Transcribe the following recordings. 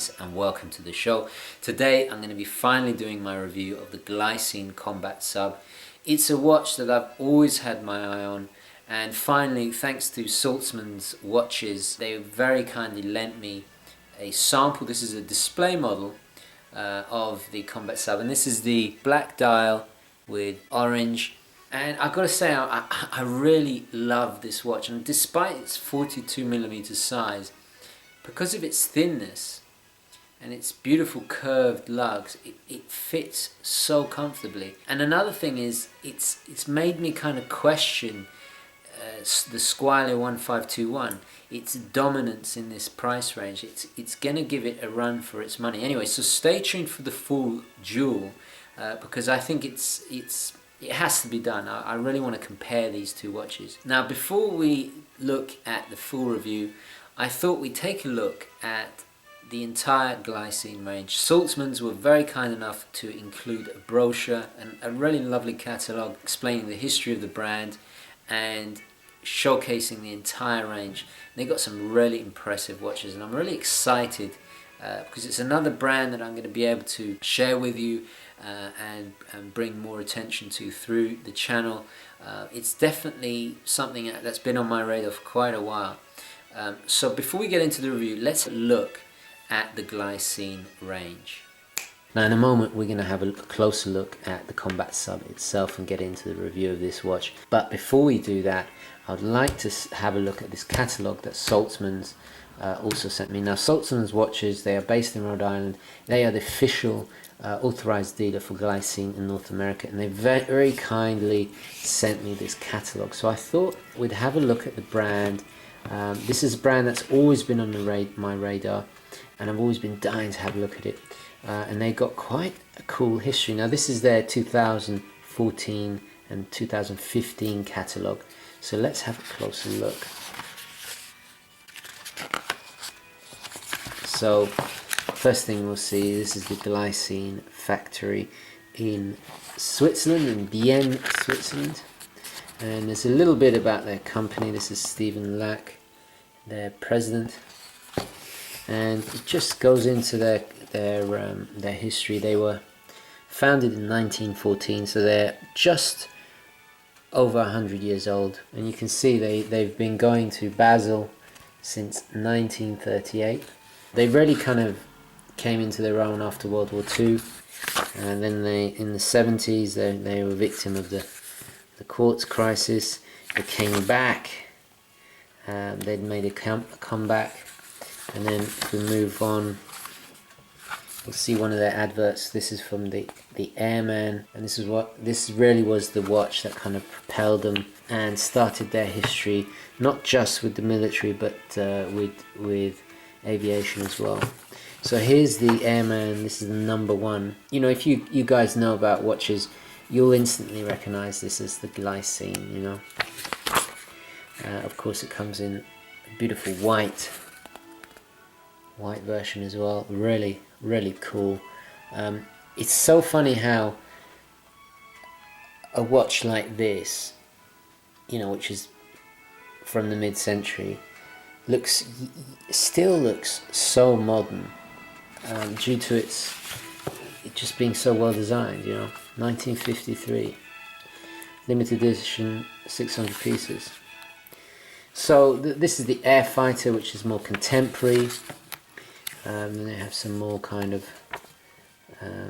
guys, and welcome to the show. Today I'm going to be finally doing my review of the Glycine Combat Sub. It's a watch that I've always had my eye on, and finally, thanks to Saltzman's Watches, they very kindly lent me a sample. This is a display model of the Combat Sub, and this is the black dial with orange. And I've got to say, I really love this watch, and despite its 42mm size, because of its thinness and its beautiful curved lugs, it fits so comfortably. And another thing is, it's made me kind of question the Squire 1521, its dominance in this price range. It's gonna give it a run for its money. Anyway, so stay tuned for the full duel because I think it has to be done. I really want to compare these two watches. Now, before we look at the full review, I thought we'd take a look at the entire Glycine range. Saltzman's were very kind enough to include a brochure and a really lovely catalogue explaining the history of the brand and showcasing the entire range. They got some really impressive watches, and I'm really excited because it's another brand that I'm going to be able to share with you and bring more attention to through the channel. It's definitely something that's been on my radar for quite a while. So before we get into the review, let's look at the Glycine range. Now in a moment we're going to have a closer look at the Combat Sub itself and get into the review of this watch. But before we do that, I'd like to have a look at this catalogue that Saltzman's also sent me. Now Saltzman's watches, they are based in Rhode Island. They are the official authorized dealer for Glycine in North America, and they very kindly sent me this catalogue. So I thought we'd have a look at the brand. This is a brand that's always been on my radar, and I've always been dying to have a look at it. And they got quite a cool history. Now this is their 2014 and 2015 catalogue. So let's have a closer look. So first thing we'll see, this is the Glycine factory in Switzerland, in Bienne, Switzerland. And there's a little bit about their company. This is Stephen Lack, their president. And it just goes into their history. They were founded in 1914, so they're just over 100 years old. And you can see they've been going to Basel since 1938. They really kind of came into their own after World War II, and then in the 70s they were victim of the quartz crisis. They came back, they'd made a comeback, and then if we move on, we'll see one of their adverts. This is from the Airman, and this really was the watch that kind of propelled them and started their history, not just with the military but with aviation as well. So here's the Airman. This is the #1. You know, if you guys know about watches, you'll instantly recognize this as the Glycine, you know. Of course it comes in a beautiful white version as well. Really, really cool. It's so funny how a watch like this, you know, which is from the mid-century, still looks so modern, due to it just being so well designed, you know. 1953, limited edition, 600 pieces. So this is the Air Fighter, which is more contemporary. Then they have some more kind of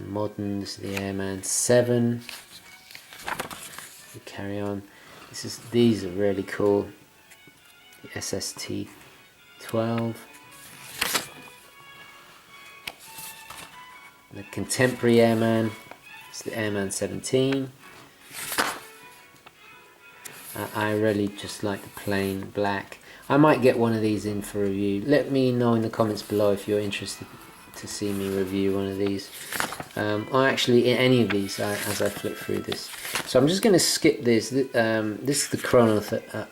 modern. This is the Airman 7. We carry on. These are really cool. The SST 12. The contemporary Airman. It's the Airman 17. I really just like the plain black. I might get one of these in for review. Let me know in the comments below if you're interested to see me review one of these. Or actually in any of these as I flip through this. So I'm just going to skip this. This is the Chrono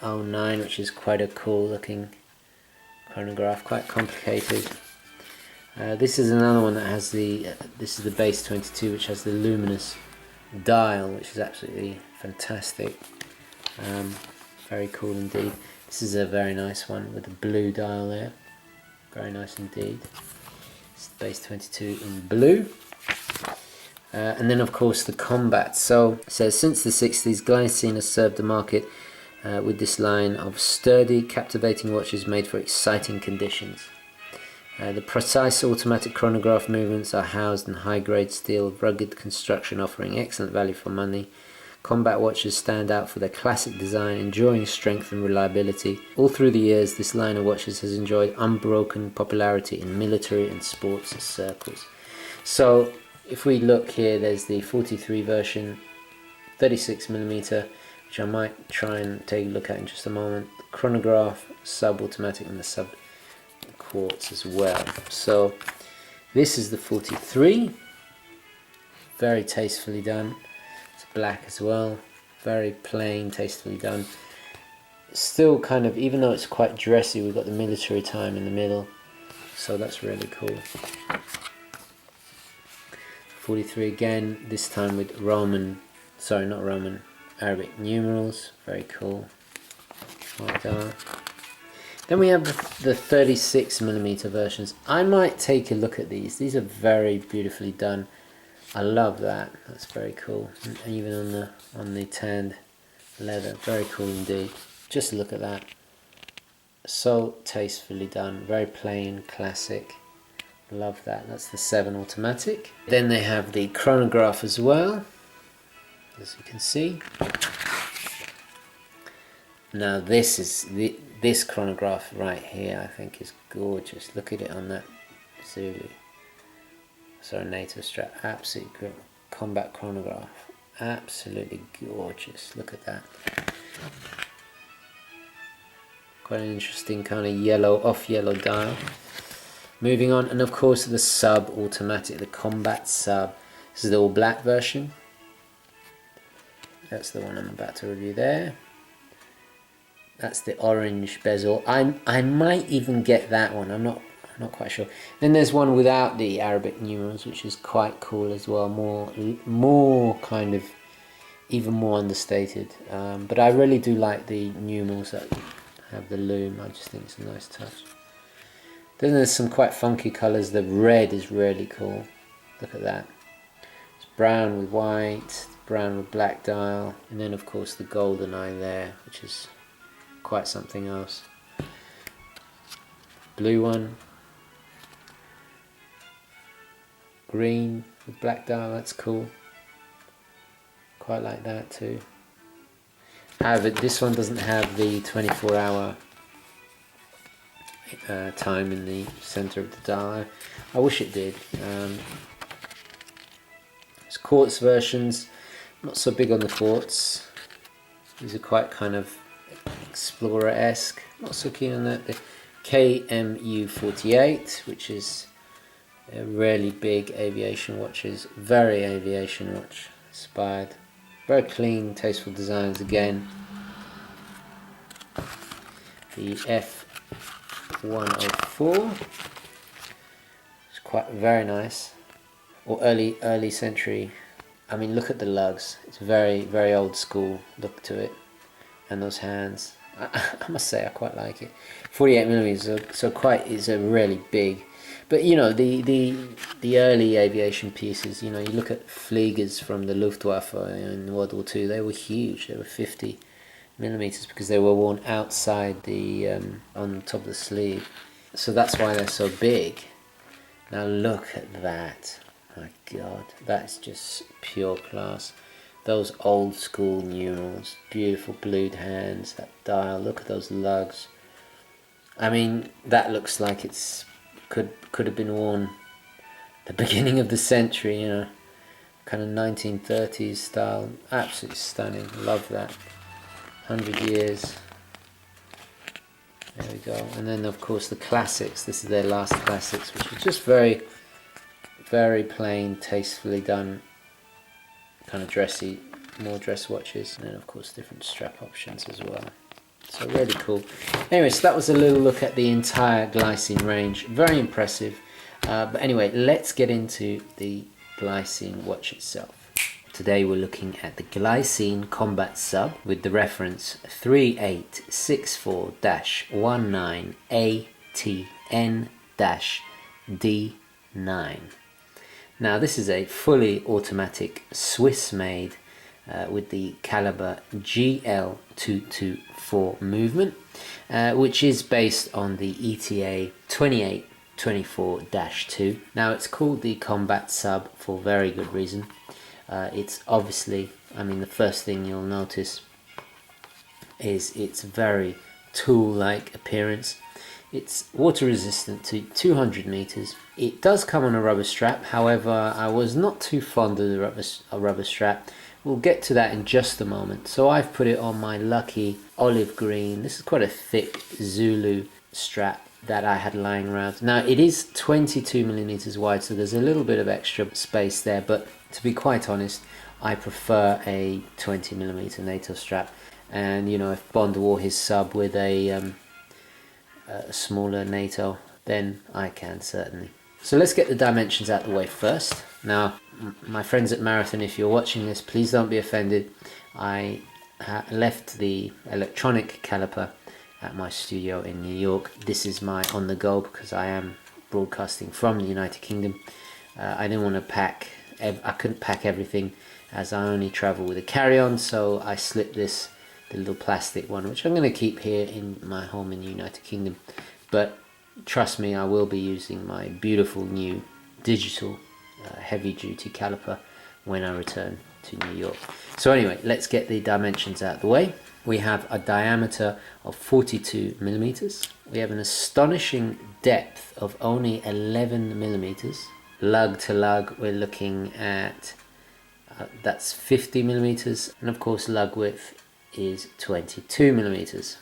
09, which is quite a cool looking chronograph, quite complicated. This is another one that has this is the base 22, which has the luminous dial, which is absolutely fantastic. Very cool indeed. This is a very nice one with the blue dial there. Very nice indeed. It's the base 22 in blue. And then of course the combat. So it says, since the 60s, Glycine has served the market with this line of sturdy, captivating watches made for exciting conditions. The precise automatic chronograph movements are housed in high-grade steel, rugged construction, offering excellent value for money. Combat watches stand out for their classic design, enduring strength and reliability. All through the years, this line of watches has enjoyed unbroken popularity in military and sports circles. So if we look here, there's the 43 version, 36mm, which I might try and take a look at in just a moment. The chronograph, sub-automatic, and the sub-quartz as well. So this is the 43, very tastefully done. It's black as well, very plain, tastefully done. Still kind of, even though it's quite dressy, we've got the military time in the middle, so that's really cool. 43 again, this time with Arabic numerals, very cool. Like that. Then we have the 36mm versions. I might take a look at these. These are very beautifully done. I love that. That's very cool. And even on the tanned leather, very cool indeed. Just look at that. So tastefully done. Very plain, classic. Love that. That's the 7 automatic. Then they have the chronograph as well, as you can see. Now this chronograph right here, I think is gorgeous. Look at it on that Zulu. Sorry, NATO strap. Absolutely great. Combat chronograph. Absolutely gorgeous. Look at that. Quite an interesting kind of yellow, off yellow dial. Moving on, and of course the sub-automatic, the combat sub. This is the all black version. That's the one I'm about to review there. That's the orange bezel. I might even get that one. I'm not quite sure. Then there's one without the Arabic numerals, which is quite cool as well. More kind of, even more understated. But I really do like the numerals that have the Lume. I just think it's a nice touch. Then there's some quite funky colours. The red is really cool. Look at that. It's brown with white, brown with black dial, and then of course the golden eye there, which is quite something else. Blue one. Green with black dial, that's cool. Quite like that too. However, this one doesn't have the 24-hour time in the center of the dial. I wish it did. It's quartz versions. Not so big on the quartz. These are quite kind of explorer-esque. Not so keen on that. The KMU48, which is a really big aviation watches. Very aviation watch inspired. Very clean, tasteful designs again. The F104. It's quite very nice. Or early century. I mean, look at the lugs. It's very old school look to it. And those hands. I must say I quite like it. 48mm, so quite is a really big. But you know, the early aviation pieces, you know, you look at Fliegers from the Luftwaffe in World War II, they were huge. They were 50mm because they were worn outside the on top of the sleeve. So that's why they're so big. Now look at that. My God, that's just pure class. Those old school numerals, beautiful blued hands, that dial, look at those lugs. I mean, that looks like it's could have been worn the beginning of the century, you know, kind of 1930s style. Absolutely stunning. Love that. 100 years. There we go. And then of course the classics. This is their last classics, which are just very plain, tastefully done, kind of dressy, more dress watches. And then of course different strap options as well. So really cool. Anyway, so that was a little look at the entire Glycine range. Very impressive. But anyway, let's get into the Glycine watch itself. Today we're looking at the Glycine Combat Sub with the reference 386419ATND9. ATND9. Now this is a fully automatic Swiss made with the caliber GL224 movement, which is based on the ETA 2824-2. Now it's called the Combat Sub for very good reason. It's obviously, I mean, the first thing you'll notice is its very tool-like appearance. It's water resistant to 200 meters. It does come on a rubber strap, however I was not too fond of the rubber strap. We'll get to that in just a moment. So I've put it on my lucky olive green, this is quite a thick Zulu strap that I had lying around. Now it is 22 millimeters wide, so there's a little bit of extra space there, but to be quite honest, I prefer a 20 millimeter NATO strap. And you know, if Bond wore his sub with a smaller NATO, then I can certainly. So let's get the dimensions out of the way first. Now, my friends at Marathon, if you're watching this, please don't be offended. I left the electronic caliper at my studio in New York. This is my on the go because I am broadcasting from the United Kingdom. I didn't want to pack, I couldn't pack everything as I only travel with a carry-on, so I slipped this, the little plastic one, which I'm going to keep here in my home in the United Kingdom. But trust me, I will be using my beautiful new digital heavy-duty caliper when I return to New York. So anyway, let's get the dimensions out of the way. We have a diameter of 42 millimeters. We have an astonishing depth of only 11 millimeters. Lug to lug, we're looking at that's 50 millimeters, and of course lug width is 22 millimeters.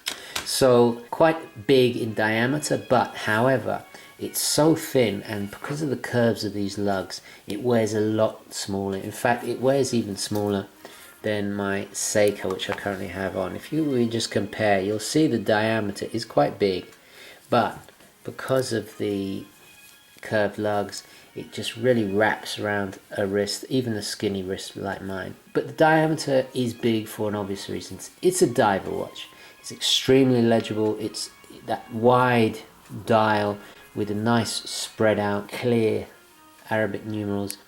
So quite big in diameter, but however, it's so thin, and because of the curves of these lugs, it wears a lot smaller. In fact, it wears even smaller than my Seiko, which I currently have on. If we just compare, you'll see the diameter is quite big, but because of the curved lugs, it just really wraps around a wrist, even a skinny wrist like mine. But the diameter is big for an obvious reason. It's a diver watch. It's extremely legible. It's that wide dial with a nice spread out clear Arabic numerals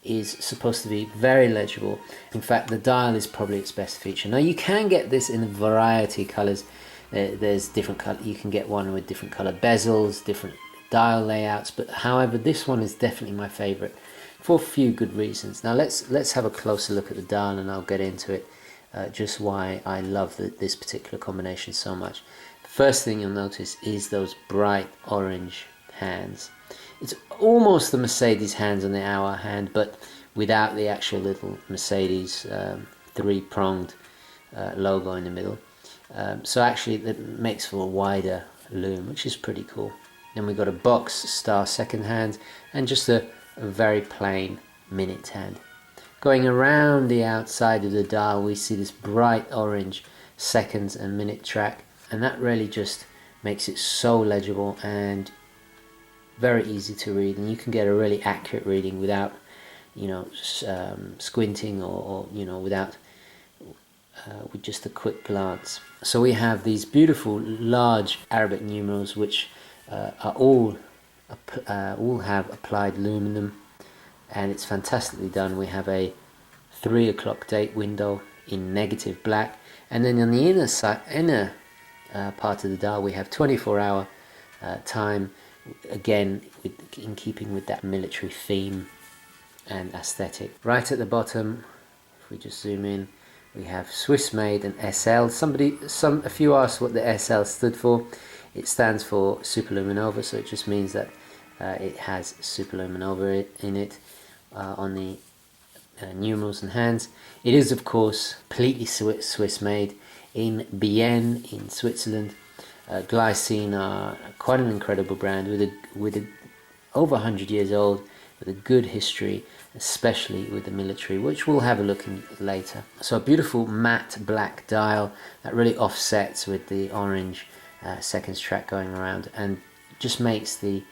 is supposed to be very legible. In fact, the dial is probably its best feature. Now you can get this in a variety of colors. There's different color. You can get one with different color bezels, different dial layouts, but however, this one is definitely my favorite for a few good reasons. Now let's have a closer look at the dial, and I'll get into it, just why I love this particular combination so much. The first thing you'll notice is those bright orange hands. It's almost the Mercedes hands on the hour hand, but without the actual little Mercedes three-pronged logo in the middle. So actually that makes for a wider lume, which is pretty cool. Then we've got a box star second hand and just a very plain minute hand. Going around the outside of the dial, we see this bright orange seconds and minute track, and that really just makes it so legible and very easy to read, and you can get a really accurate reading without, you know, squinting or you know, without with just a quick glance. So we have these beautiful large Arabic numerals which are all have applied lume in them, and it's fantastically done. We have a 3 o'clock date window in negative black, and then on the inner part of the dial we have 24-hour time, again in keeping with that military theme and aesthetic. Right at the bottom, if we just zoom in, we have Swiss made and SL. A few asked what the SL stood for. It stands for superluminova, so it just means that it has superluminova in it on the numerals and hands. It is of course completely Swiss made in Bienne in Switzerland. Glycine are quite an incredible brand with a over 100 years old, with a good history, especially with the military, which we'll have a look in later. So a beautiful matte black dial that really offsets with the orange seconds track going around, and just makes the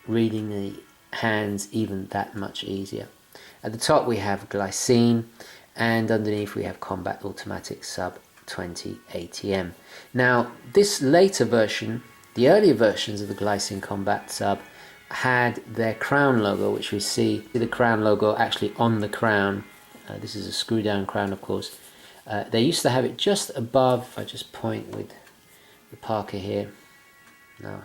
reading the hands even that much easier. At the top we have Glycine, and underneath we have Combat Automatic Sub 20 ATM. Now this later version, the earlier versions of the Glycine Combat Sub had their crown logo, which we see the crown logo actually on the crown. This is a screw down crown, of course. They used to have it just above, if I just point with the Parker here, no,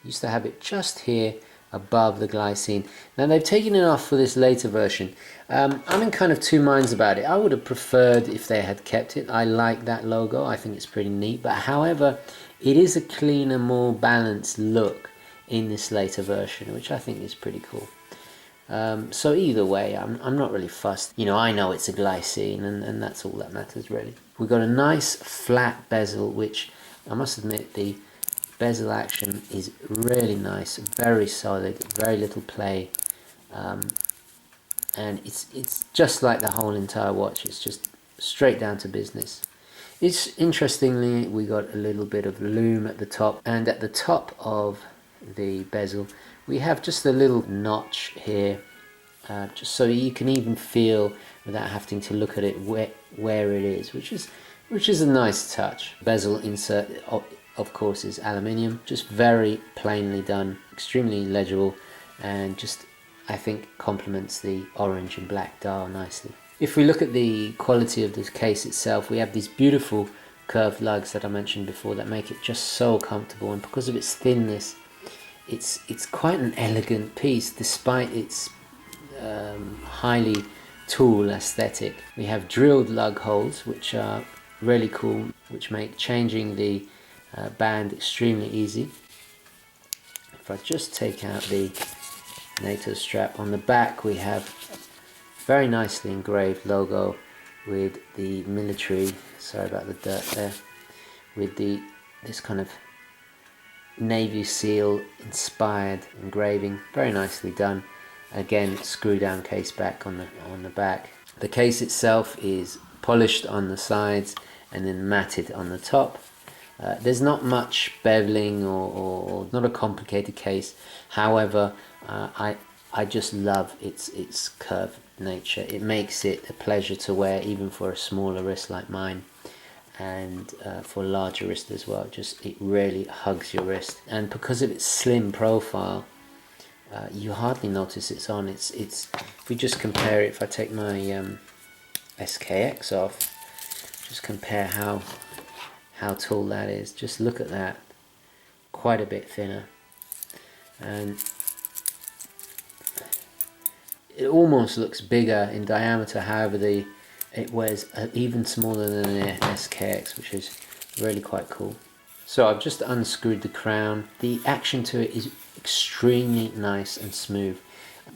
used to have it just here above the Glycine. Now they've taken it off for this later version. I'm in kind of two minds about it. I would have preferred if they had kept it. I like that logo, I think it's pretty neat, but however, it is a cleaner, more balanced look in this later version, which I think is pretty cool. So either way, I'm not really fussed. You know, I know it's a Glycine, and that's all that matters really. We've got a nice flat bezel, which I must admit the bezel action is really nice, very solid, very little play, and it's just like the whole entire watch. It's just straight down to business. It's interestingly, we got a little bit of lume at the top, and at the top of the bezel we have just a little notch here, just so you can even feel without having to look at it where it is, which is a nice touch. Bezel insert of course is aluminium, just very plainly done, extremely legible, and just I think complements the orange and black dial nicely. If we look at the quality of this case itself, we have these beautiful curved lugs that I mentioned before that make it just so comfortable, and because of its thinness, it's quite an elegant piece despite its highly tool aesthetic. We have drilled lug holes which are really cool, which make changing the band extremely easy. If I just take out the NATO strap, on the back we have very nicely engraved logo with the military, sorry about the dirt there, with this kind of Navy SEAL inspired engraving, very nicely done. Again, screw down case back on the back. The case itself is polished on the sides and then matted on the top. There's not much beveling or not a complicated case. However, I just love its curved nature. It makes it a pleasure to wear even for a smaller wrist like mine, and for a larger wrist as well. Just it really hugs your wrist, and because of its slim profile, you hardly notice it's on. It's if we just compare it, if I take my SKX off, just compare how tall that is. Just look at that, quite a bit thinner, and it almost looks bigger in diameter. However, it wears even smaller than an SKX, which is really quite cool. So I've just unscrewed the crown. The action to it is extremely nice and smooth.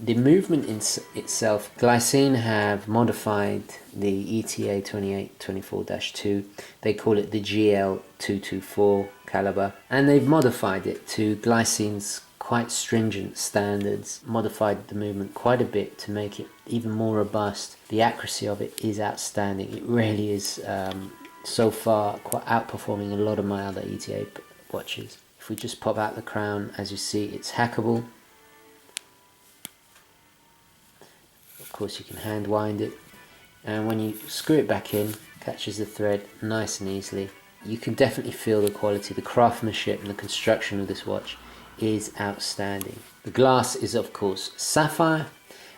The movement in itself, Glycine have modified the ETA 2824-2. They call it the GL224 caliber, and they've modified it to Glycine's quite stringent standards, modified the movement quite a bit to make it even more robust. The accuracy of it is outstanding. It really is so far quite outperforming a lot of my other ETA watches. If we just pop out the crown, as you see, it's hackable. Of course you can hand wind it, and when you screw it back in, catches the thread nice and easily. You can definitely feel the quality, the craftsmanship and the construction of this watch is outstanding. The glass is of course sapphire,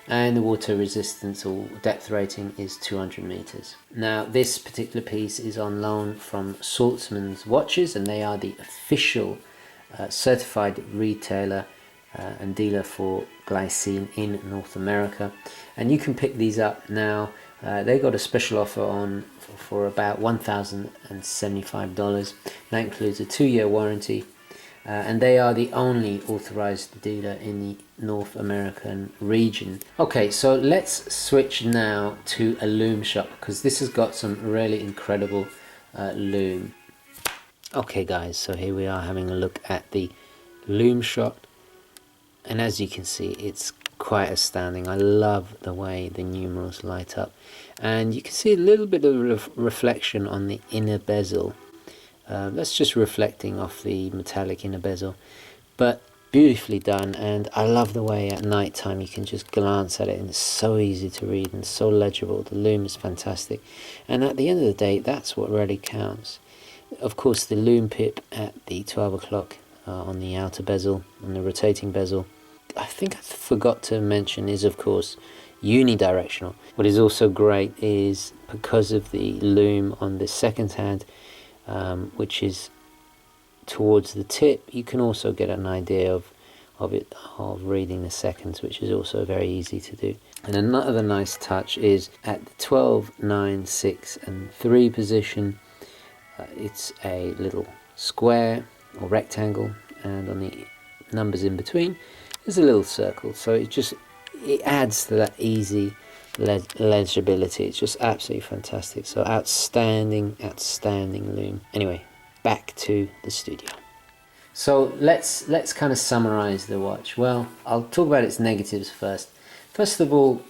and the water resistance or depth rating is 200 meters. Now this particular piece is on loan from Saltzman's Watches, and they are the official certified retailer and dealer for Glycine in North America, and you can pick these up now. They got a special offer on for about $1,075. That includes a 2-year warranty, and they are the only authorized dealer in the North American region. Okay, so let's switch now to a lume shot, because this has got some really incredible lume. Okay guys, so here we are having a look at the lume shot, and as you can see, it's quite astounding. I love the way the numerals light up, and you can see a little bit of reflection on the inner bezel. That's just reflecting off the metallic inner bezel, but beautifully done. And I love the way at night time you can just glance at it and it's so easy to read and so legible. The lume is fantastic, and at the end of the day, that's what really counts. Of course, the lume pip at the 12 o'clock on the outer bezel, on the rotating bezel, I think I forgot to mention is, of course, unidirectional. What is also great is because of the lume on the second hand, which is towards the tip, you can also get an idea of reading the seconds, which is also very easy to do. And another nice touch is at the 12, 9, 6 and 3 position, it's a little square or rectangle, and on the numbers in between there's a little circle, so it adds to that easy legibility. It's just absolutely fantastic. So outstanding lume. Anyway, back to the studio. So let's kind of summarize the watch. Well, I'll talk about its negatives first. First of all,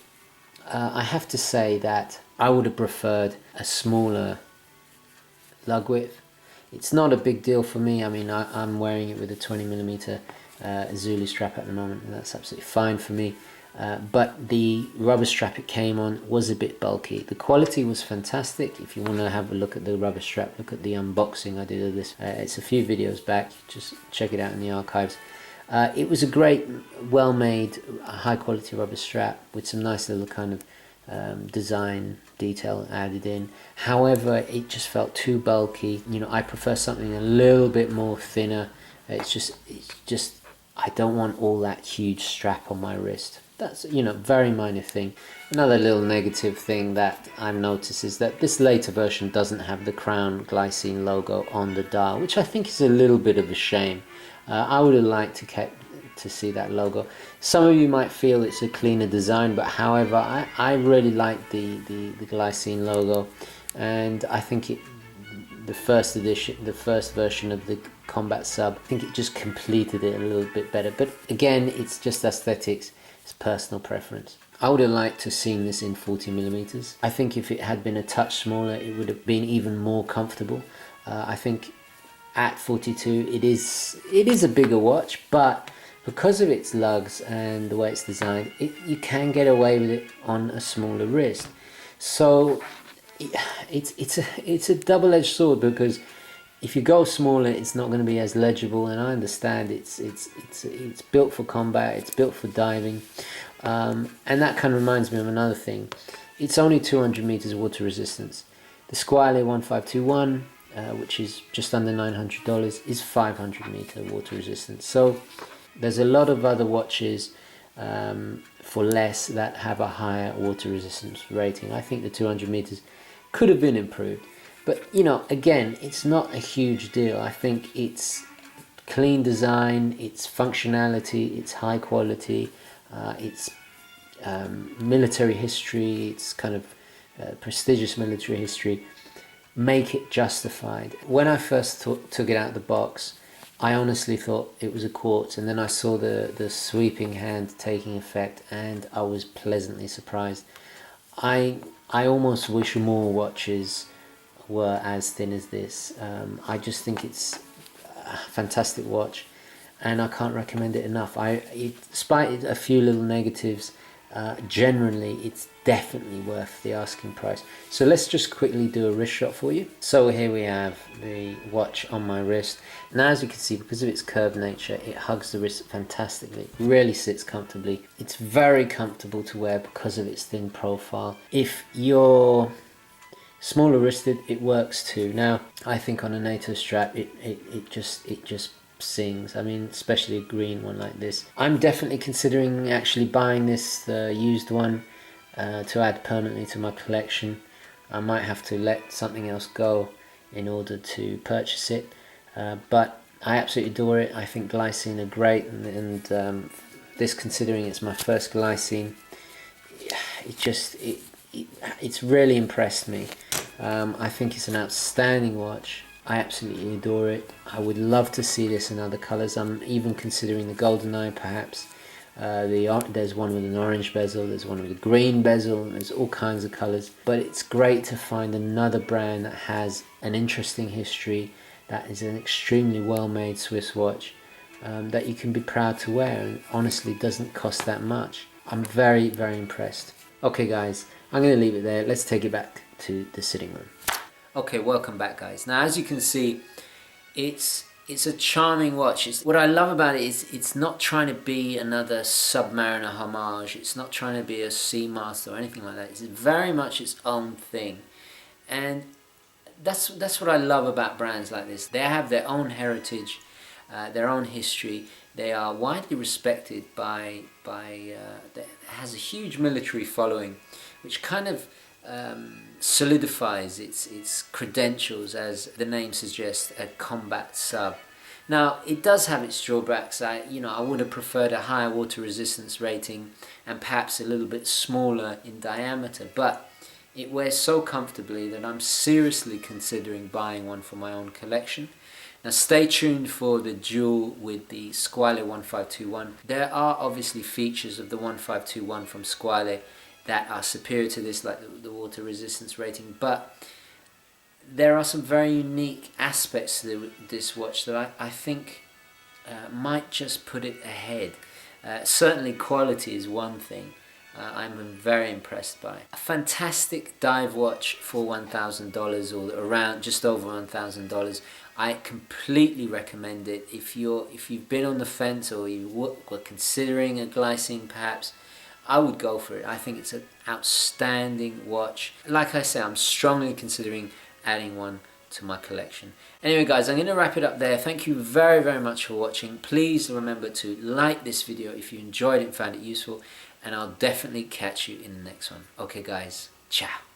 I have to say that I would have preferred a smaller lug width. It's not a big deal for me. I mean, I'm wearing it with a 20mm Zulu strap at the moment, and that's absolutely fine for me. But the rubber strap it came on was a bit bulky. The quality was fantastic. If you want to have a look at the rubber strap, look at the unboxing I did of this. It's a few videos back, just check it out in the archives. It was a great, well-made, high-quality rubber strap with some nice little kind of design detail added in. However, it just felt too bulky. You know, I prefer something a little bit more thinner. It's just I don't want all that huge strap on my wrist. That's, you know, very minor thing. Another little negative thing that I've noticed is that this later version doesn't have the Crown Glycine logo on the dial, which I think is a little bit of a shame. I would have liked to see that logo. Some of you might feel it's a cleaner design, but however, I really like the Glycine logo, and I think the first version of the Combat Sub, I think it just completed it a little bit better. But again, it's just aesthetics, it's personal preference. I would have liked to have seen this in 40mm. I think if it had been a touch smaller, it would have been even more comfortable. I think at 42, it is a bigger watch, but because of its lugs and the way it's designed, you can get away with it on a smaller wrist. So it's a double-edged sword, because if you go smaller, it's not going to be as legible. And I understand it's built for combat, it's built for diving, and that kind of reminds me of another thing. It's only 200 meters water resistance. The Squire 1521, which is just under $900, is 500 meter water resistance. So there's a lot of other watches for less that have a higher water resistance rating. I think the 200 meters could have been improved. But, you know, again, it's not a huge deal. I think it's clean design, it's functionality, it's high quality, it's military history, it's kind of prestigious military history, make it justified. When I first took it out of the box, I honestly thought it was a quartz, and then I saw the sweeping hand taking effect, and I was pleasantly surprised. I almost wish more watches were as thin as this. I just think it's a fantastic watch, and I can't recommend it enough. Despite a few little negatives, generally it's definitely worth the asking price. So let's just quickly do a wrist shot for you. So here we have the watch on my wrist. Now, as you can see, because of its curved nature, it hugs the wrist fantastically. It really sits comfortably. It's very comfortable to wear because of its thin profile. If you're smaller wristed, it works too. Now, I think on a NATO strap, it just sings. I mean, especially a green one like this. I'm definitely considering actually buying this used one to add permanently to my collection. I might have to let something else go in order to purchase it, but I absolutely adore it. I think Glycine are great, and this, considering it's my first Glycine, it's really impressed me. I think it's an outstanding watch. I absolutely adore it. I would love to see this in other colours. I'm even considering the GoldenEye, perhaps. There's one with an orange bezel, there's one with a green bezel, there's all kinds of colours. But it's great to find another brand that has an interesting history, that is an extremely well-made Swiss watch, that you can be proud to wear, and honestly doesn't cost that much. I'm very, very impressed. Okay guys, I'm going to leave it there. Let's take it back to the sitting room. Okay, welcome back guys. Now, as you can see, it's It's a charming watch. What I love about it is it's not trying to be another Submariner homage. It's not trying to be a Seamaster or anything like that. It's very much its own thing. And that's what I love about brands like this. They have their own heritage, their own history. They are widely respected it has a huge military following, which kind of solidifies its credentials, as the name suggests, a combat sub. Now, it does have its drawbacks. I would have preferred a higher water resistance rating and perhaps a little bit smaller in diameter, but it wears so comfortably that I'm seriously considering buying one for my own collection. Now, stay tuned for the duel with the Squale 1521. There are obviously features of the 1521 from Squale that are superior to this, like the water resistance rating, but there are some very unique aspects to this watch that I think might just put it ahead. Certainly quality is one thing I'm very impressed by. A fantastic dive watch for $1,000 or around just over $1,000. I completely recommend it. If you've been on the fence or you were considering a Glycine perhaps, I would go for it. I think it's an outstanding watch. Like I say, I'm strongly considering adding one to my collection. Anyway guys, I'm going to wrap it up there. Thank you very, very much for watching. Please remember to like this video if you enjoyed it and found it useful, and I'll definitely catch you in the next one. Okay guys, ciao.